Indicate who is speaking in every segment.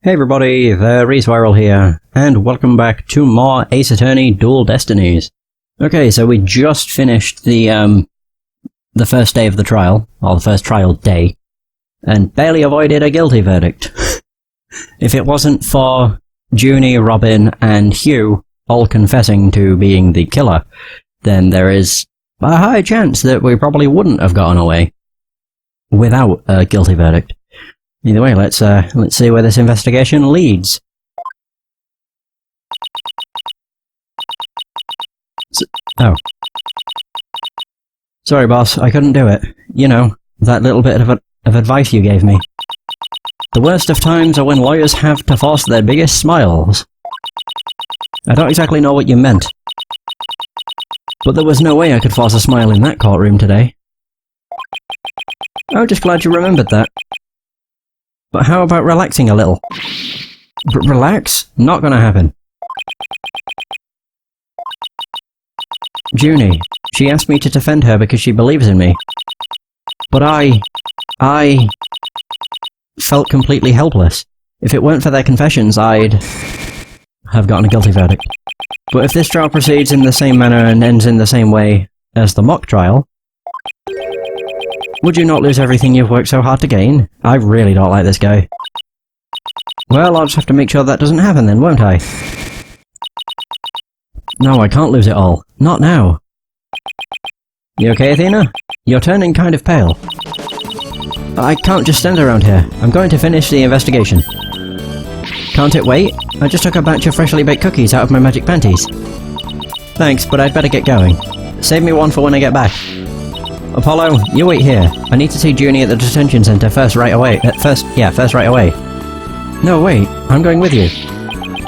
Speaker 1: Hey everybody, the Respiral here, and welcome back to more Ace Attorney Dual Destinies. Okay, so we just finished the first day of the trial, or the first trial day, and barely avoided a guilty verdict. If it wasn't for Junie, Robin, and Hugh all confessing to being the killer, then there is a high chance that we probably wouldn't have gotten away without a guilty verdict. Either way, let's see where this investigation leads. Oh. Sorry, boss, I couldn't do it. You know, that little bit of advice you gave me. The worst of times are when lawyers have to force their biggest smiles. I don't exactly know what you meant, but there was no way I could force a smile in that courtroom today. I'm just glad you remembered that. But how about relaxing a little? Relax? Not gonna happen. Junie, she asked me to defend her because she believes in me. But I felt completely helpless. If it weren't for their confessions, I'd have gotten a guilty verdict. But if this trial proceeds in the same manner and ends in the same way as the mock trial, would you not lose everything you've worked so hard to gain? I really don't like this guy. Well, I'll just have to make sure that doesn't happen then, won't I? No, I can't lose it all. Not now. You okay, Athena? You're turning kind of pale. I can't just stand around here. I'm going to finish the investigation. Can't it wait? I just took a batch of freshly baked cookies out of my magic panties. Thanks, but I'd better get going. Save me one for when I get back. Apollo, you wait here. I need to see Junie at the detention center first right away. First right away. No, wait. I'm going with you.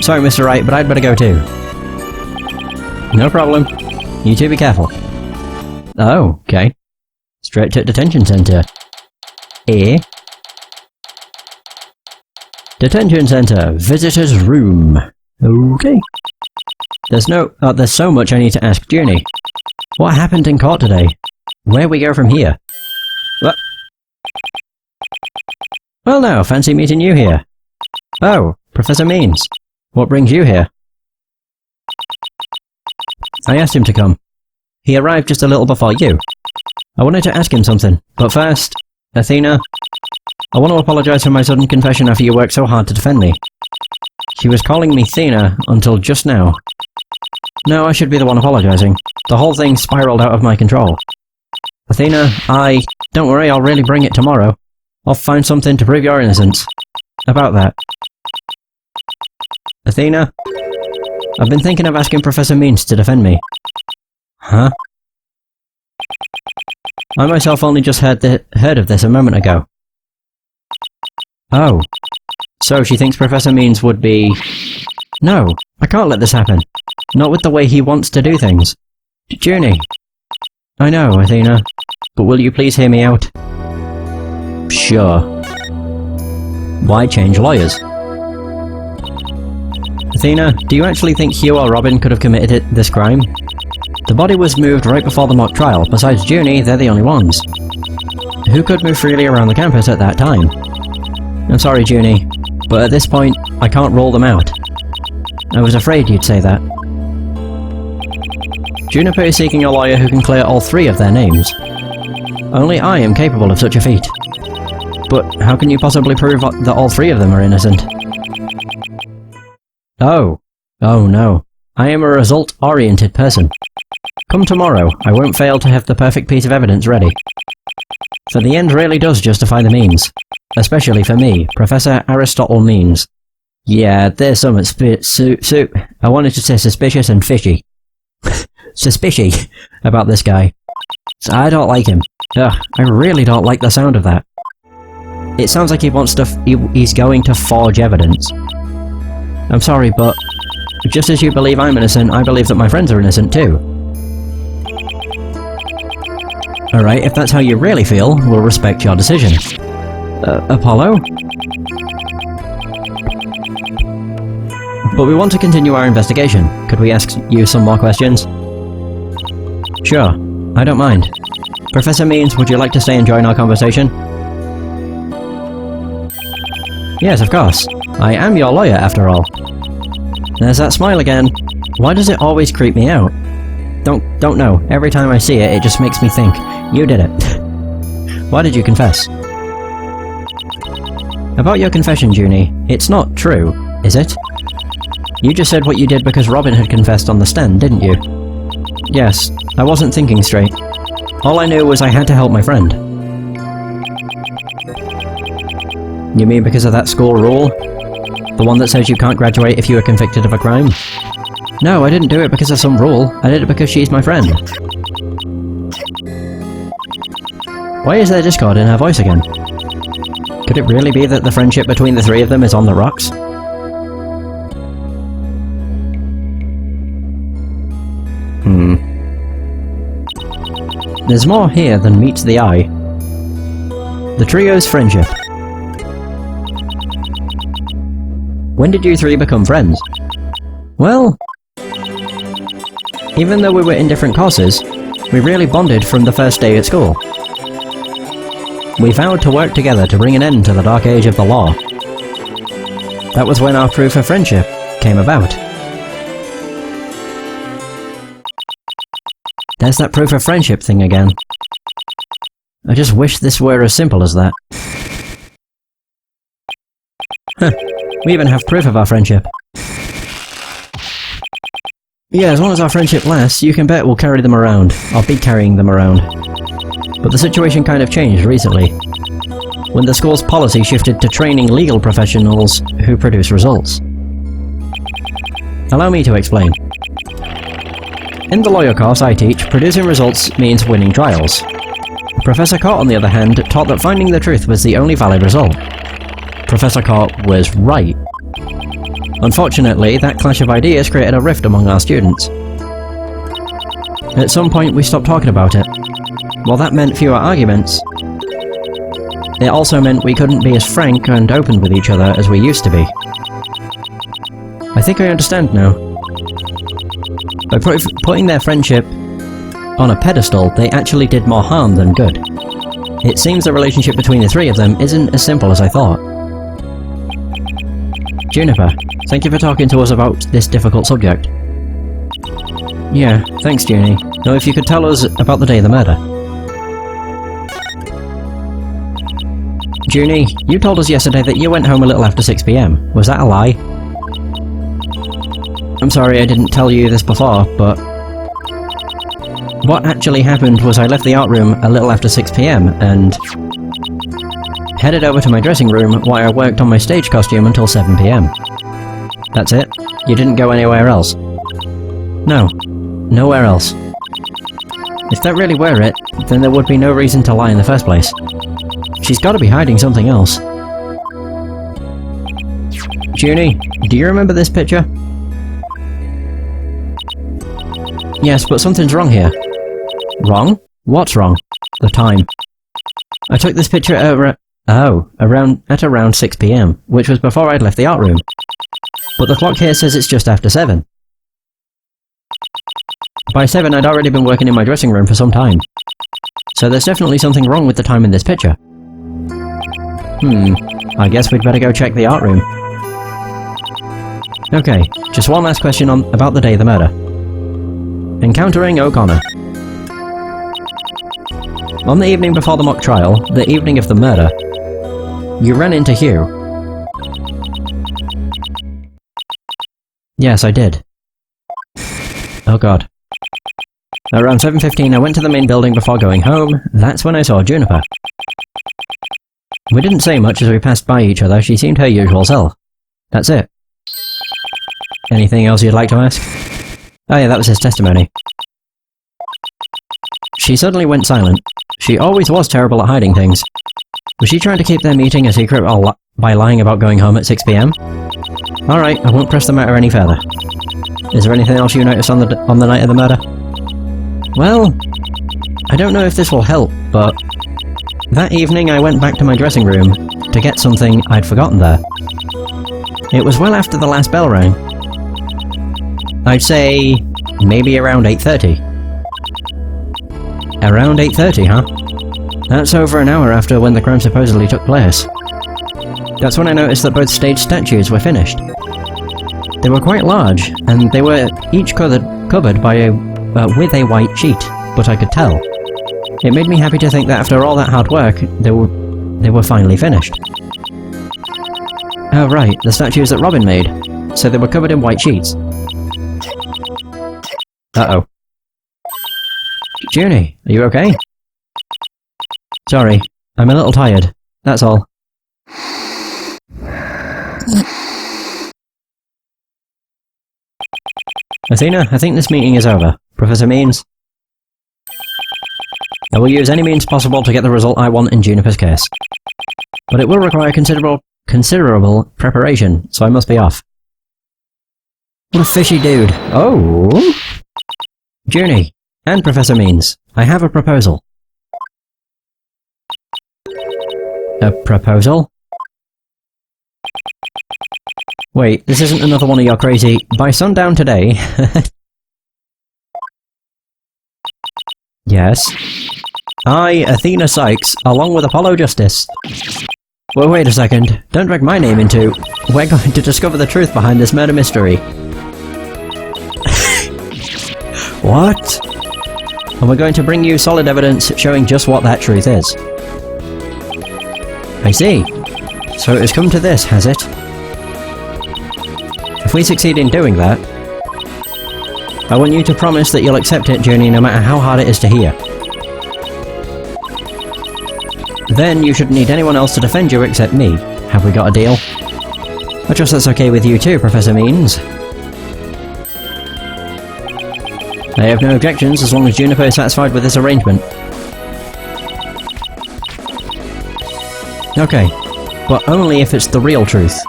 Speaker 1: Sorry, Mr. Wright, but I'd better go too. No problem. You two be careful. Oh, okay. Straight to detention center. Detention center. Visitor's room. Okay. There's so much I need to ask Junie. What happened in court today? Where we go from here? What? Well now, fancy meeting you here. Oh, Professor Means. What brings you here? I asked him to come. He arrived just a little before you. I wanted to ask him something, but first, Athena, I want to apologize for my sudden confession after you worked so hard to defend me. She was calling me Thena until just now. No, I should be the one apologizing. The whole thing spiraled out of my control. Athena, don't worry, I'll really bring it tomorrow. I'll find something to prove your innocence. About that. Athena, I've been thinking of asking Professor Means to defend me. Huh? I myself only just heard of this a moment ago. Oh. So she thinks Professor Means would be... No, I can't let this happen. Not with the way he wants to do things. Junie. I know, Athena, but will you please hear me out? Sure. Why change lawyers? Athena, do you actually think Hugh or Robin could have committed this crime? The body was moved right before the mock trial. Besides Junie, they're the only ones. Who could move freely around the campus at that time? I'm sorry, Junie, but at this point, I can't rule them out. I was afraid you'd say that. Juniper is seeking a lawyer who can clear all three of their names. Only I am capable of such a feat. But how can you possibly prove that all three of them are innocent? Oh no. I am a result-oriented person. Come tomorrow, I won't fail to have the perfect piece of evidence ready. For the end really does justify the means. Especially for me, Professor Aristotle Means. Yeah, there's something I wanted to say suspicious and fishy. Suspicious about this guy. So I don't like him. Ugh, I really don't like the sound of that. It sounds like he wants to he's going to forge evidence. I'm sorry, but just as you believe I'm innocent, I believe that my friends are innocent too. Alright, if that's how you really feel, we'll respect your decision. Apollo? But we want to continue our investigation. Could we ask you some more questions? Sure, I don't mind. Professor Means, would you like to stay and join our conversation? Yes, of course. I am your lawyer, after all. There's that smile again. Why does it always creep me out? Don't know. Every time I see it, it just makes me think, you did it. Why did you confess? About your confession, Junie, it's not true, is it? You just said what you did because Robin had confessed on the stand, didn't you? Yes, I wasn't thinking straight. All I knew was I had to help my friend. You mean because of that school rule? The one that says you can't graduate if you are convicted of a crime? No, I didn't do it because of some rule. I did it because she's my friend. Why is there discord in her voice again? Could it really be that the friendship between the three of them is on the rocks? There's more here than meets the eye. The trio's friendship. When did you three become friends? Well, even though we were in different courses, we really bonded from the first day at school. We vowed to work together to bring an end to the dark age of the law. That was when our proof of friendship came about. There's that proof of friendship thing again. I just wish this were as simple as that. Huh, we even have proof of our friendship. Yeah, as long as our friendship lasts, you can bet we'll carry them around. I'll be carrying them around. But the situation kind of changed recently, when the school's policy shifted to training legal professionals who produce results. Allow me to explain. In the lawyer course I teach, producing results means winning trials. Professor Cott, on the other hand, taught that finding the truth was the only valid result. Professor Cott was right. Unfortunately, that clash of ideas created a rift among our students. At some point we stopped talking about it. While that meant fewer arguments, it also meant we couldn't be as frank and open with each other as we used to be. I think I understand now. By putting their friendship on a pedestal, they actually did more harm than good. It seems the relationship between the three of them isn't as simple as I thought. Juniper, thank you for talking to us about this difficult subject. Yeah, thanks, Junie. Now if you could tell us about the day of the murder. Junie, you told us yesterday that you went home a little after 6 PM. Was that a lie? I'm sorry I didn't tell you this before, but what actually happened was I left the art room a little after 6 PM and headed over to my dressing room while I worked on my stage costume until 7 PM. That's it? You didn't go anywhere else? No, nowhere else. If that really were it, then there would be no reason to lie in the first place. She's gotta be hiding something else. Junie, do you remember this picture? Yes, but something's wrong here. Wrong? What's wrong? The time. I took this picture at around 6 PM, which was before I'd left the art room. But the clock here says it's just after 7. By 7 I'd already been working in my dressing room for some time. So there's definitely something wrong with the time in this picture. I guess we'd better go check the art room. Okay, just one last question about the day of the murder. Encountering O'Connor. On the evening before the mock trial, the evening of the murder, you ran into Hugh. Yes, I did. Oh god. Around 7:15 I went to the main building before going home. That's when I saw Juniper. We didn't say much as we passed by each other. She seemed her usual self. That's it. Anything else you'd like to ask? Oh yeah, that was his testimony. She suddenly went silent. She always was terrible at hiding things. Was she trying to keep their meeting a secret by lying about going home at 6 PM? Alright, I won't press the matter any further. Is there anything else you noticed on the night of the murder? Well, I don't know if this will help, but that evening I went back to my dressing room to get something I'd forgotten there. It was well after the last bell rang. I'd say maybe around 8:30. Around 8:30, huh? That's over an hour after when the crime supposedly took place. That's when I noticed that both stage statues were finished. They were quite large, and they were each covered by with a white sheet, but I could tell. It made me happy to think that after all that hard work, they were finally finished. Oh right, the statues that Robin made. So they were covered in white sheets. Uh-oh. Junie, are you okay? Sorry, I'm a little tired, that's all. Athena, I think this meeting is over. Professor Means? I will use any means possible to get the result I want in Juniper's case. But it will require considerable preparation, so I must be off. What a fishy dude. Oh! Junie, and Professor Means, I have a proposal. A proposal? Wait, this isn't another one of your crazy... By sundown today... Yes? I, Athena Cykes, along with Apollo Justice. Well, wait a second. Don't drag my name into... We're going to discover the truth behind this murder mystery. What? And we're going to bring you solid evidence showing just what that truth is. I see. So it has come to this, has it? If we succeed in doing that, I want you to promise that you'll accept it, Junie, no matter how hard it is to hear. Then you shouldn't need anyone else to defend you except me. Have we got a deal? I trust that's okay with you too, Professor Means. I have no objections as long as Juniper is satisfied with this arrangement. Okay, but only if it's the real truth.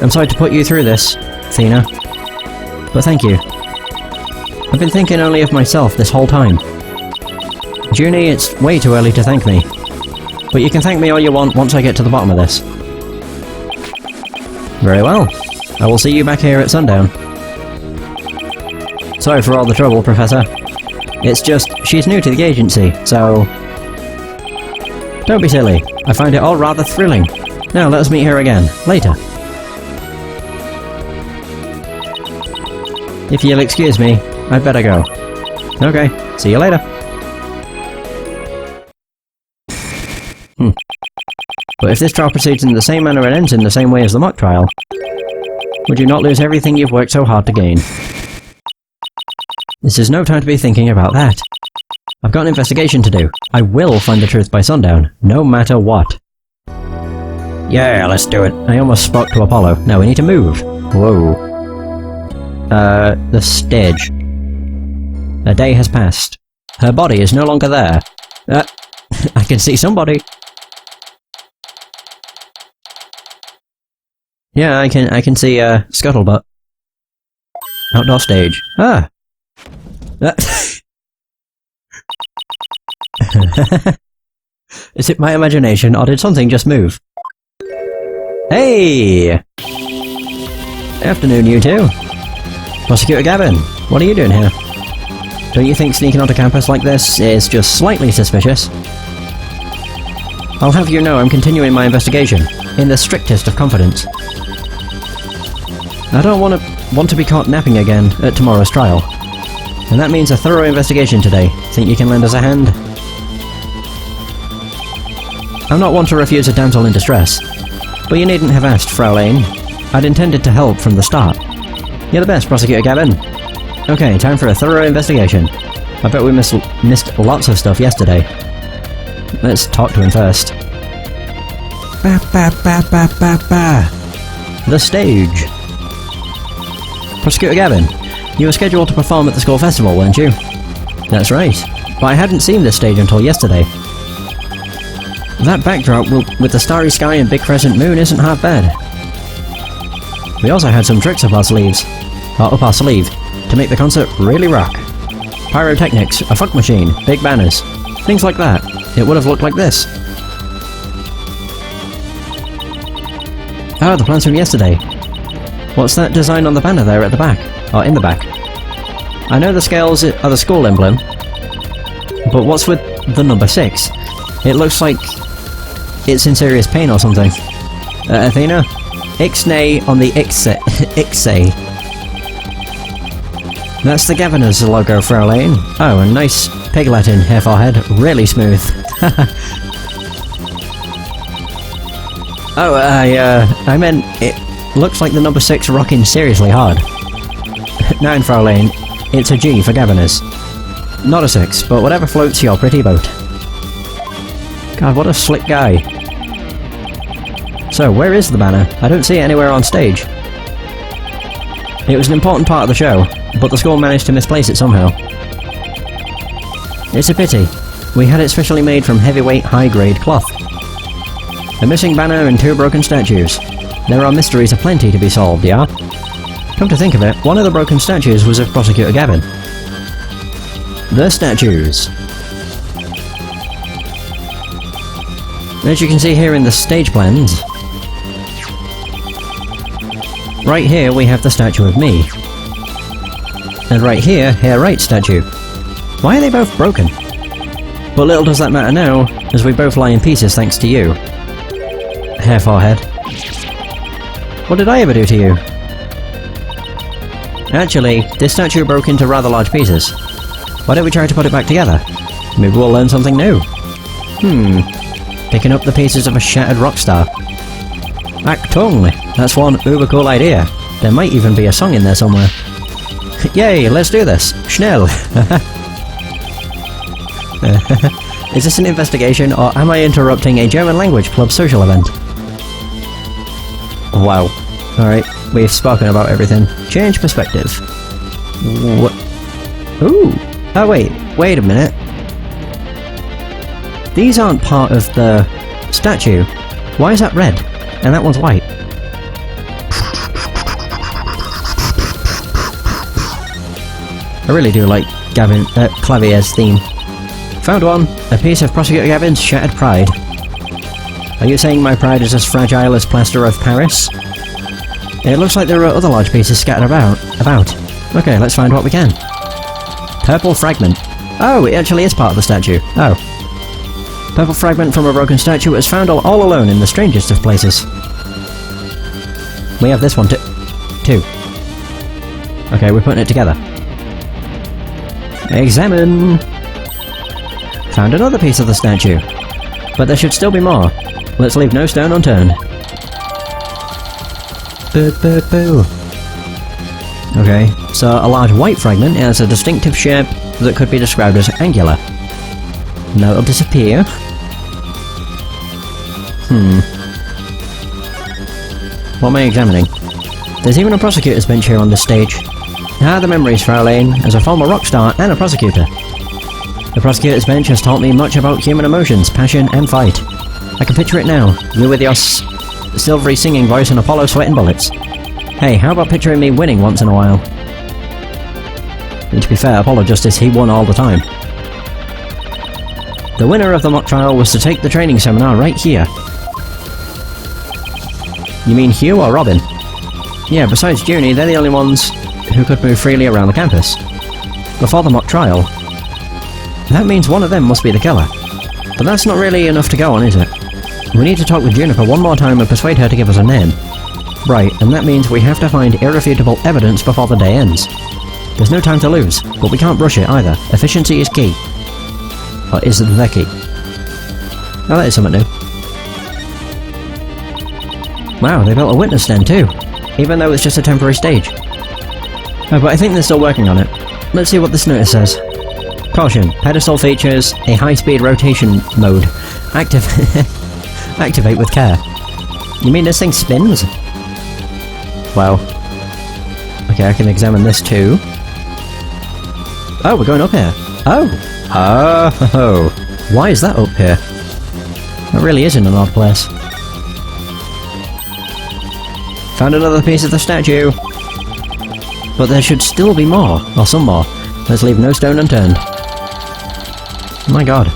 Speaker 1: I'm sorry to put you through this, Athena, but thank you. I've been thinking only of myself this whole time. Junie, it's way too early to thank me, but you can thank me all you want once I get to the bottom of this. Very well. I will see you back here at sundown. Sorry for all the trouble, Professor. It's just, she's new to the agency, so... Don't be silly. I find it all rather thrilling. Now let us meet here again, later. If you'll excuse me, I'd better go. Okay, see you later. But if this trial proceeds in the same manner and ends in the same way as the mock trial, would you not lose everything you've worked so hard to gain? This is no time to be thinking about that. I've got an investigation to do. I will find the truth by sundown, no matter what. Yeah, let's do it. I almost spoke to Apollo. Now we need to move. Whoa. The stage. A day has passed. Her body is no longer there. I can see somebody. Yeah, I can see, Scuttlebutt. Outdoor stage. Ah! Is it my imagination, or did something just move? Hey! Afternoon, you two. Prosecutor Gavin, what are you doing here? Don't you think sneaking onto campus like this is just slightly suspicious? I'll have you know I'm continuing my investigation, in the strictest of confidence. I don't want to be caught napping again at tomorrow's trial. And that means a thorough investigation today. Think you can lend us a hand? I'm not one to refuse a damsel in distress, but you needn't have asked, Fraulein. I'd intended to help from the start. You're the best, Prosecutor Gavin. Okay, time for a thorough investigation. I bet we missed lots of stuff yesterday. Let's talk to him first. Ba ba ba ba ba ba. The stage. Prosecutor Gavin, you were scheduled to perform at the school festival, weren't you? That's right, but I hadn't seen this stage until yesterday. That backdrop with the starry sky and big crescent moon isn't half bad. We also had some tricks up our sleeve, to make the concert really rock. Pyrotechnics, a funk machine, big banners, things like that. It would have looked like this. Ah, the plans from yesterday. What's that design on the banner there at the back? Or in the back? I know the scales are the school emblem, but what's with the number 6? It looks like it's in serious pain or something. Athena? Ixnay on the Ixay. That's the governor's logo, Fraulein. Oh, a nice piglet in her forehead. Really smooth. Oh, I meant it looks like the number 6 rocking seriously hard. 9, Fraulein. It's a G for governors. Not a 6, but whatever floats your pretty boat. God, what a slick guy. So, where is the banner? I don't see it anywhere on stage. It was an important part of the show, but the school managed to misplace it somehow. It's a pity. We had it specially made from heavyweight, high-grade cloth. A missing banner and 2 broken statues. There are mysteries aplenty to be solved, yeah? Come to think of it, one of the broken statues was of Prosecutor Gavin. The statues. As you can see here in the stage plans, right here we have the statue of me. And right here, Hair Wright's statue. Why are they both broken? But little does that matter now, as we both lie in pieces thanks to you. Hair Forehead. What did I ever do to you? Actually, this statue broke into rather large pieces. Why don't we try to put it back together? Maybe we'll learn something new. Picking up the pieces of a shattered rock star. Achtung! That's one uber cool idea. There might even be a song in there somewhere. Yay, let's do this! Schnell! Is this an investigation, or am I interrupting a German language club social event? Wow. Alright, we've spoken about everything. Change perspective. What? Ooh! Oh wait a minute. These aren't part of the statue. Why is that red? And that one's white. I really do like Clavier's theme. Found one! A piece of Prosecutor Gavin's shattered pride. Are you saying my pride is as fragile as plaster of Paris? It looks like there are other large pieces scattered about. Okay, let's find what we can. Purple fragment. Oh, it actually is part of the statue. Oh. Purple fragment from a broken statue was found all alone in the strangest of places. We have this one too. Okay, we're putting it together. Examine! Found another piece of the statue. But there should still be more. Let's leave no stone unturned. Boo. Okay, so a large white fragment has a distinctive shape that could be described as angular. Now it'll disappear. What am I examining? There's even a prosecutor's bench here on this stage. Ah, the memories, Fraulein, as a former rock star and a prosecutor. The prosecutor's bench has taught me much about human emotions, passion, and fight. I can picture it now, you with your silvery singing voice and Apollo sweating bullets. Hey, how about picturing me winning once in a while? And to be fair, Apollo Justice, he won all the time. The winner of the mock trial was to take the training seminar right here. You mean Hugh or Robin? Yeah, besides Junie, they're the only ones who could move freely around the campus. Before the mock trial. That means one of them must be the killer. But that's not really enough to go on, is it? We need to talk with Juniper one more time and persuade her to give us a name. Right, and that means we have to find irrefutable evidence before the day ends. There's no time to lose, but we can't rush it either. Efficiency is key. Or is it the key? Oh, that is something new. Wow, they built a witness stand too, even though it's just a temporary stage. Oh, but I think they're still working on it. Let's see what this notice says. Caution, pedestal features a high-speed rotation mode. Activate with care. You mean this thing spins? Wow. Okay, I can examine this too. Oh, we're going up here. Oh! Oh! Why is that up here? That really is in an odd place. Found another piece of the statue! But there should still be more, or some more. Let's leave no stone unturned. Oh my god.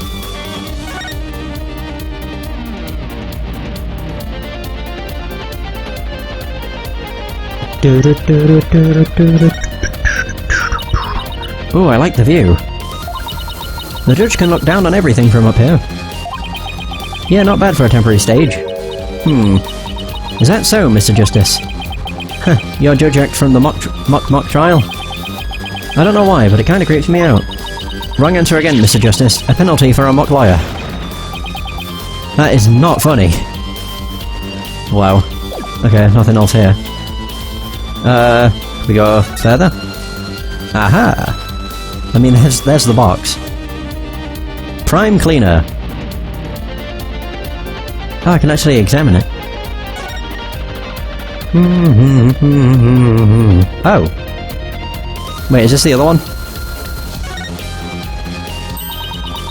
Speaker 1: Ooh, I like the view. The judge can look down on everything from up here. Yeah, not bad for a temporary stage. Is that so, Mr. Justice? Huh, your judge act from the mock trial? I don't know why, but it kinda creeps me out. Wrong answer again, Mr. Justice. A penalty for a mock liar. That is not funny. Wow. Okay, nothing else here. We go further? Aha! I mean, there's the box. Prime cleaner. Oh, I can actually examine it. Oh. Wait, is this the other one?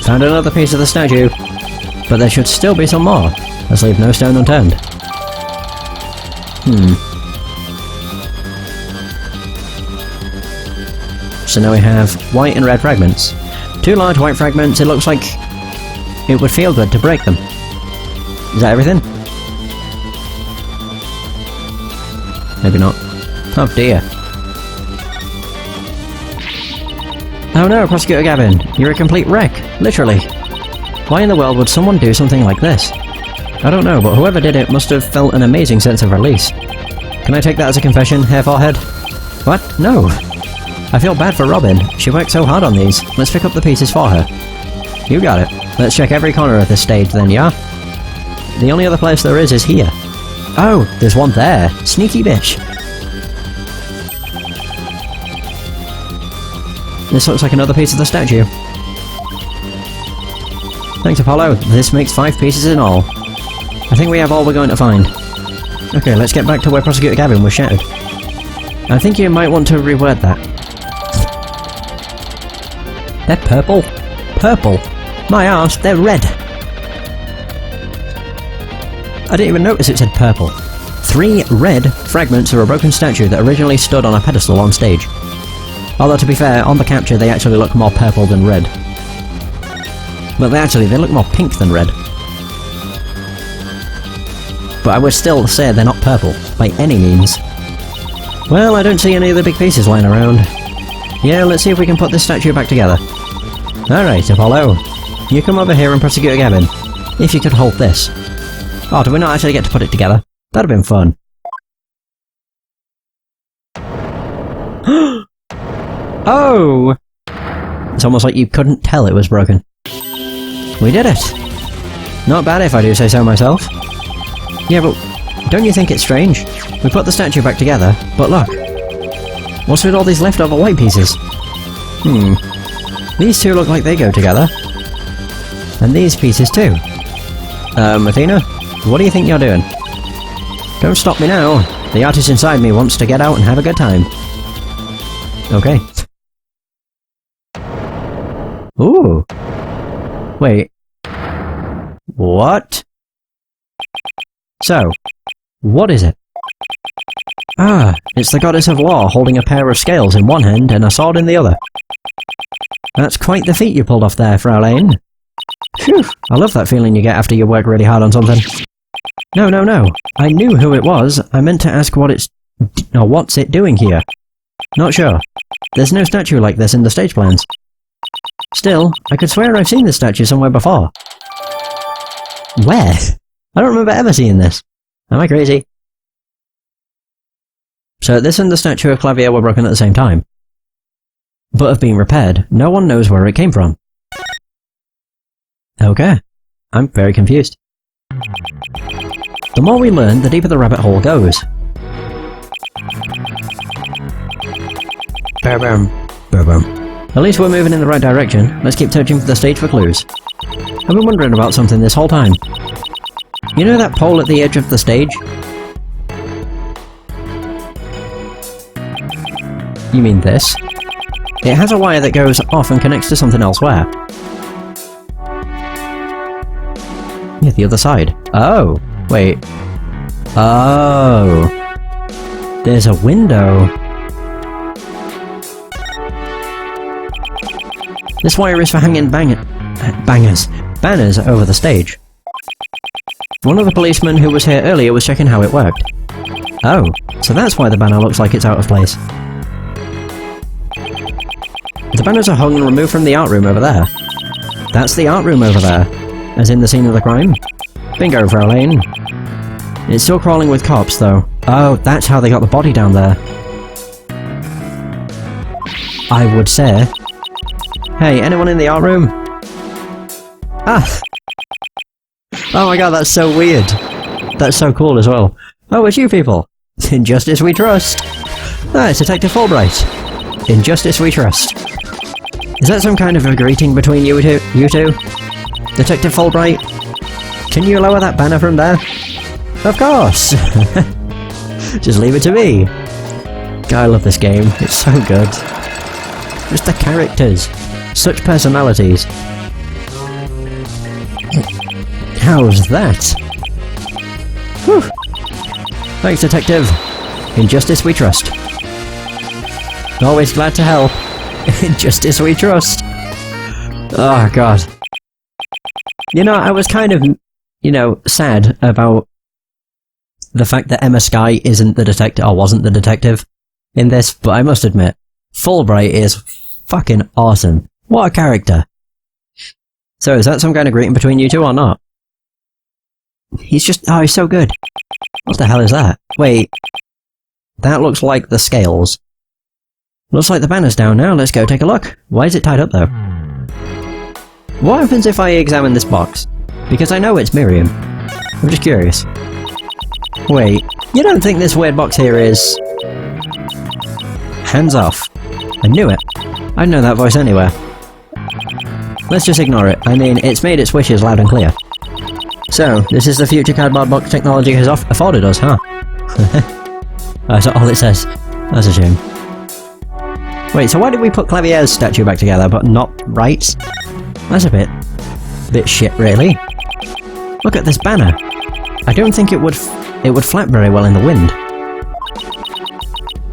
Speaker 1: Found another piece of the statue. But there should still be some more. Let's leave no stone unturned. So now we have white and red fragments. 2 large white fragments, it looks like it would feel good to break them. Is that everything? Maybe not. Oh dear. Oh no, Prosecutor Gavin, you're a complete wreck, literally. Why in the world would someone do something like this? I don't know, but whoever did it must have felt an amazing sense of release. Can I take that as a confession, Hair Forehead? What? No. I feel bad for Robin. She worked so hard on these. Let's pick up the pieces for her. You got it. Let's check every corner of this stage then, yeah? The only other place there is here. Oh, there's one there. Sneaky bitch. This looks like another piece of the statue. Thanks, Apollo. This makes 5 pieces in all. I think we have all we're going to find. Okay, let's get back to where Prosecutor Gavin was shattered. I think you might want to reword that. They're purple? Purple? My arse, they're red! I didn't even notice it said purple. 3 red fragments of a broken statue that originally stood on a pedestal on stage. Although to be fair, on the capture they actually look more purple than red. Well, they look more pink than red. But I would still say they're not purple, by any means. Well, I don't see any of the big pieces lying around. Yeah, let's see if we can put this statue back together. Alright, Apollo. You come over here and Prosecutor Gavin. If you could hold this. Oh, do we not actually get to put it together? That'd have been fun. Oh! It's almost like you couldn't tell it was broken. We did it! Not bad if I do say so myself. Yeah, but don't you think it's strange? We put the statue back together, but look. What's with all these leftover white pieces? These two look like they go together. And these pieces too. Athena? What do you think you're doing? Don't stop me now. The artist inside me wants to get out and have a good time. Okay. Ooh. Wait. What? So, what is it? Ah, it's the goddess of war holding a pair of scales in one hand and a sword in the other. That's quite the feat you pulled off there, Fraulein. Phew, I love that feeling you get after you work really hard on something. No. I knew who it was. I meant to ask what's it doing here? Not sure. There's no statue like this in the stage plans. Still, I could swear I've seen this statue somewhere before. Where? I don't remember ever seeing this. Am I crazy? So this and the statue of Clavier were broken at the same time. But have been repaired. No one knows where it came from. Okay. I'm very confused. The more we learn, the deeper the rabbit hole goes. At least we're moving in the right direction. Let's keep searching for the stage for clues. I've been wondering about something this whole time. You know that pole at the edge of the stage? You mean this? It has a wire that goes off and connects to something elsewhere. Yeah, the other side. Oh, wait. Oh. There's a window. This wire is for hanging banners over the stage. One of the policemen who was here earlier was checking how it worked. Oh, so that's why the banner looks like it's out of place. The banners are hung and removed from the art room over there. That's the art room over there, as in the scene of the crime. Bingo, Fraulein. It's still crawling with cops, though. Oh, that's how they got the body down there. I would say. Hey, anyone in the art room? Ah! Oh my god, that's so weird. That's so cool as well. Oh, it's you people. In justice we trust. Ah, it's Detective Fulbright. In justice we trust. Is that some kind of a greeting between you two? Detective Fulbright? Can you lower that banner from there? Of course! Just leave it to me. God, I love this game. It's so good. Just the characters. Such personalities. How's that? Whew. Thanks, Detective. In justice we trust. Always glad to help. In justice we trust. Oh, God. You know, I was kind of, you know, sad about the fact that Emma Skye isn't the detective, or wasn't the detective in this, but I must admit, Fulbright is fucking awesome. What a character. So, is that some kind of greeting between you two or not? He's just, oh, he's so good. What the hell is that? Wait. That looks like the scales. Looks like the banner's down now, let's go take a look. Why is it tied up though? What happens if I examine this box? Because I know it's Miriam. I'm just curious. Wait, you don't think this weird box here is... Hands off. I knew it. I'd know that voice anywhere. Let's just ignore it. I mean, it's made its wishes loud and clear. So, this is the future cardboard box technology has afforded us, huh? That's all it says. That's a shame. Wait, so why did we put Clavier's statue back together, but not Wright's? That's a bit shit, really. Look at this banner. I don't think it would flap very well in the wind.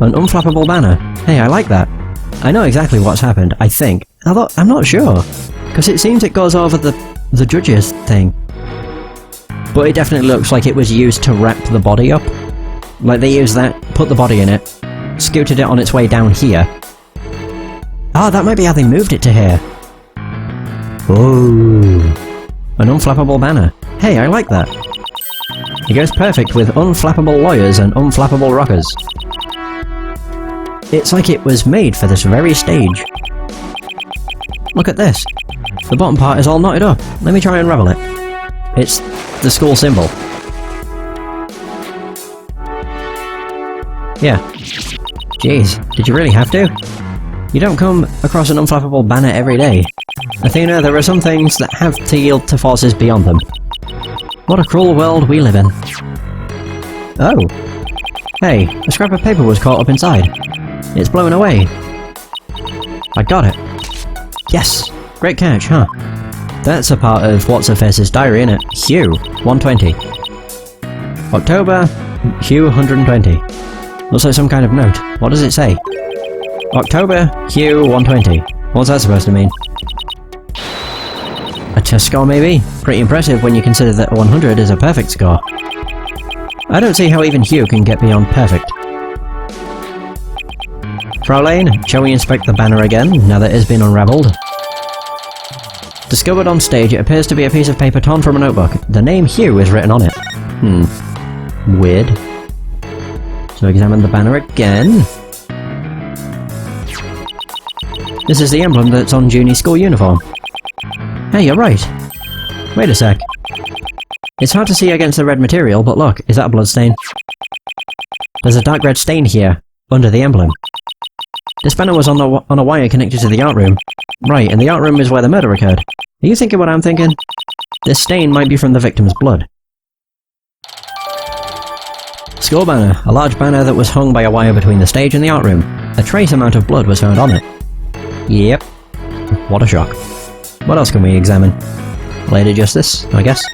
Speaker 1: An unflappable banner. Hey, I like that. I know exactly what's happened, I think. Although, I'm not sure. Because it seems it goes over the judge's thing. But it definitely looks like it was used to wrap the body up. Like they used that, put the body in it, scooted it on its way down here. Oh, that might be how they moved it to here. Ooh. An unflappable banner. Hey, I like that. It goes perfect with unflappable lawyers and unflappable rockers. It's like it was made for this very stage. Look at this. The bottom part is all knotted up. Let me try and unravel it. It's the school symbol. Yeah. Jeez, did you really have to? You don't come across an unflappable banner every day. Athena, there are some things that have to yield to forces beyond them. What a cruel world we live in. Oh. Hey, a scrap of paper was caught up inside. It's blown away. I got it. Yes! Great catch, huh? That's a part of What's-Her-Face's diary, innit? Hugh, 120. October, Hugh, 120. Looks like some kind of note. What does it say? October, Hugh, 120. What's that supposed to mean? A test score, maybe? Pretty impressive when you consider that 100 is a perfect score. I don't see how even Hugh can get beyond perfect. Fraulein, shall we inspect the banner again, now that it has been unravelled? Discovered on stage, it appears to be a piece of paper torn from a notebook. The name Hugh is written on it. Weird. So examine the banner again. This is the emblem that's on Junie's school uniform. Hey, you're right. Wait a sec. It's hard to see against the red material, but look, is that a blood stain? There's a dark red stain here, under the emblem. This banner was on a wire connected to the art room. Right, and the art room is where the murder occurred. Are you thinking what I'm thinking? This stain might be from the victim's blood. School banner. A large banner that was hung by a wire between the stage and the art room. A trace amount of blood was found on it. Yep. What a shock. What else can we examine? Lady Justice, I guess?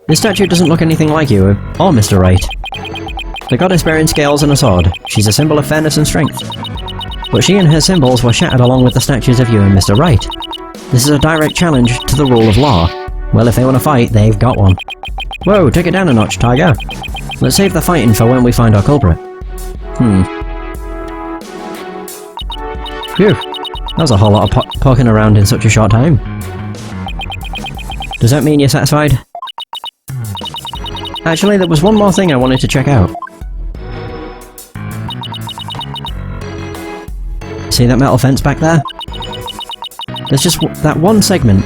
Speaker 1: This statue doesn't look anything like you, or Mr. Wright. The goddess bearing scales and a sword. She's a symbol of fairness and strength. But she and her symbols were shattered along with the statues of you and Mr. Wright. This is a direct challenge to the rule of law. Well, if they want to fight, they've got one. Whoa, take it down a notch, Tiger. Let's save the fighting for when we find our culprit. Phew. That was a whole lot of poking around in such a short time. Does that mean you're satisfied? Actually, there was one more thing I wanted to check out. See that metal fence back there? There's just that one segment